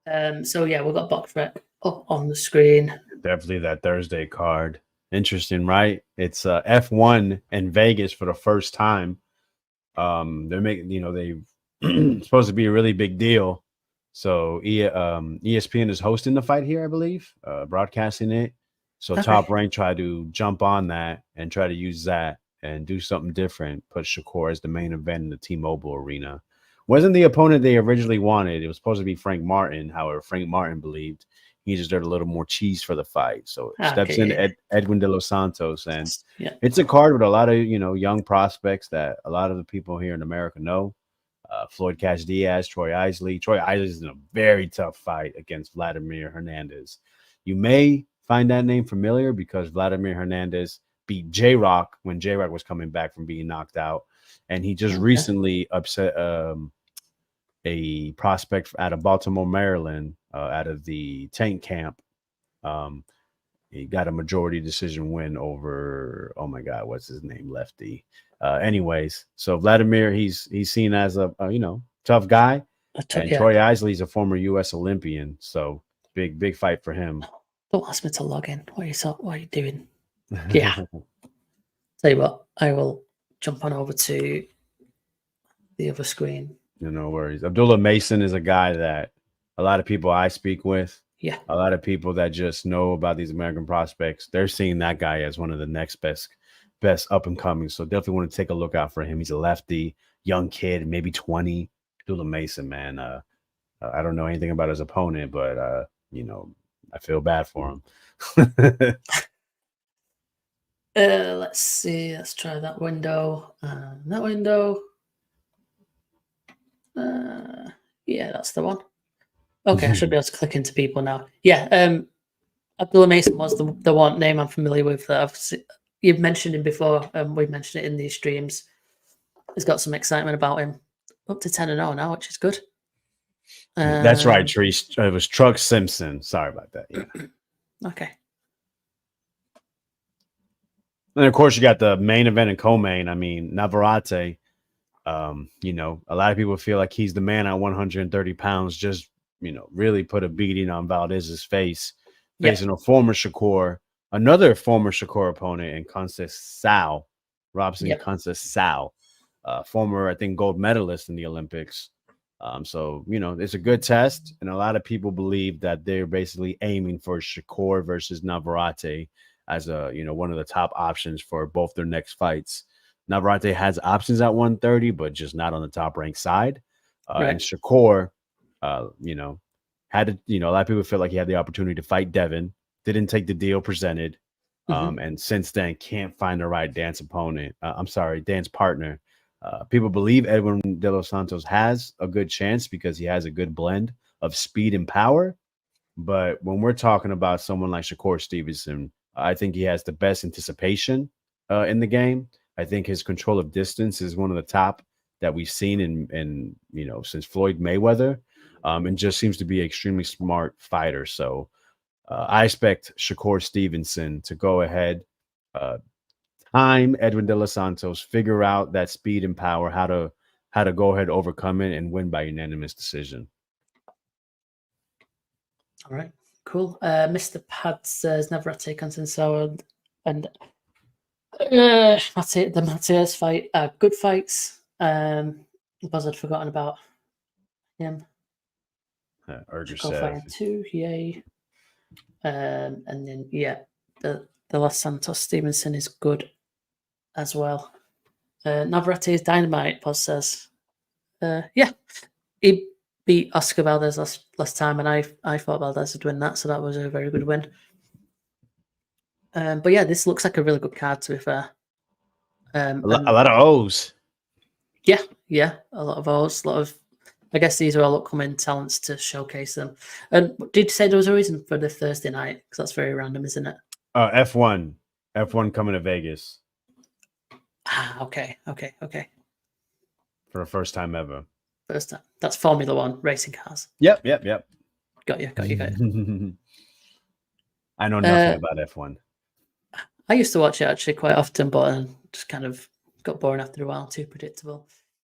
So yeah, we've got box rec up on the screen. Definitely that Thursday card. Interesting, right? It's F1 in Vegas for the first time. They're making, they supposed to be a really big deal. So ESPN is hosting the fight here, I believe, broadcasting it. So Okay. Top Rank tried to jump on that and try to use that and do something different. Put Shakur as the main event in the T-Mobile Arena. Wasn't the opponent they originally wanted. It was supposed to be Frank Martin. However, Frank Martin believed he deserved a little more cheese for the fight. So steps in Edwin de los Santos. And it's a card with a lot of, young prospects that a lot of the people here in America know. Floyd Cash Diaz, Troy Isley. Troy Isley is in a very tough fight against Vladimir Hernandez. You may find that name familiar because Vladimir Hernandez beat J-Rock when J-Rock was coming back from being knocked out. And he just recently upset a prospect out of Baltimore, Maryland, out of the Tank Camp. He got a majority decision win over, oh my God, what's his name? Lefty. Anyways, so Vladimir, he's seen as a tough guy. And Troy Isley's a former U.S. Olympian. So big fight for him. Don't ask me to log in. What are you doing? Yeah. Tell you what, I will jump on over to the other screen. No worries. Abdullah Mason is a guy that a lot of people I speak with, a lot of people that just know about these American prospects, they're seeing that guy as one of the next best up and coming. So definitely want to take a look out for him. He's a lefty, young kid, maybe 20. Abdullah Mason, man. I don't know anything about his opponent, but I feel bad for him. Let's see. Let's try that window. That window. Yeah, that's the one. Okay, I should be able to click into people now. Yeah, Abdullah Mason was the one name I'm familiar with that you've mentioned him before. We've mentioned it in these streams. He's got some excitement about him. Up to 10-0 now, which is good. That's right, Treese. It was Truck Simpson. Sorry about that. Yeah. Okay. And of course, you got the main event and co-main. I mean, Navarrete. A lot of people feel like he's the man at 130 pounds. Just really put a beating on Valdez's face, facing a former Shakur, another former Shakur opponent in Conceicao, Robson Conceicao, former, I think, gold medalist in the Olympics. So it's a good test, and a lot of people believe that they're basically aiming for Shakur versus Navarrete as one of the top options for both their next fights. Navarrete has options at 130, but just not on the top ranked side. And Shakur, had to, a lot of people feel like he had the opportunity to fight Devin, didn't take the deal presented. And since then can't find the right dance partner. People believe Edwin de los Santos has a good chance because he has a good blend of speed and power. But when we're talking about someone like Shakur Stevenson, I think he has the best anticipation in the game. I think his control of distance is one of the top that we've seen in since Floyd Mayweather, and just seems to be an extremely smart fighter. So I expect Shakur Stevenson to go ahead, time Edwin de los Santos, figure out that speed and power, how to go ahead, overcome it, and win by unanimous decision. All right, cool. Mr. Pad says Navarrete, Conceicao, and the Matias fight, good fights. Because I'd forgotten about him. Urgachev too, yay. And then the last Santos Stevenson is good as well. Navarrete is dynamite. Paz says, he beat Oscar Valdez last time, and I thought Valdez would win that, so that was a very good win. But yeah, this looks like a really good card, to be fair. A lot of O's. Yeah, a lot of O's. I guess these are all upcoming talents to showcase them. And did you say there was a reason for the Thursday night? Because that's very random, isn't it? F1 coming to Vegas. Okay. For the first time ever. First time. That's Formula One racing cars. Yep. Got you. I know nothing about F1. I used to watch it actually quite often, but just kind of got boring after a while. Too predictable.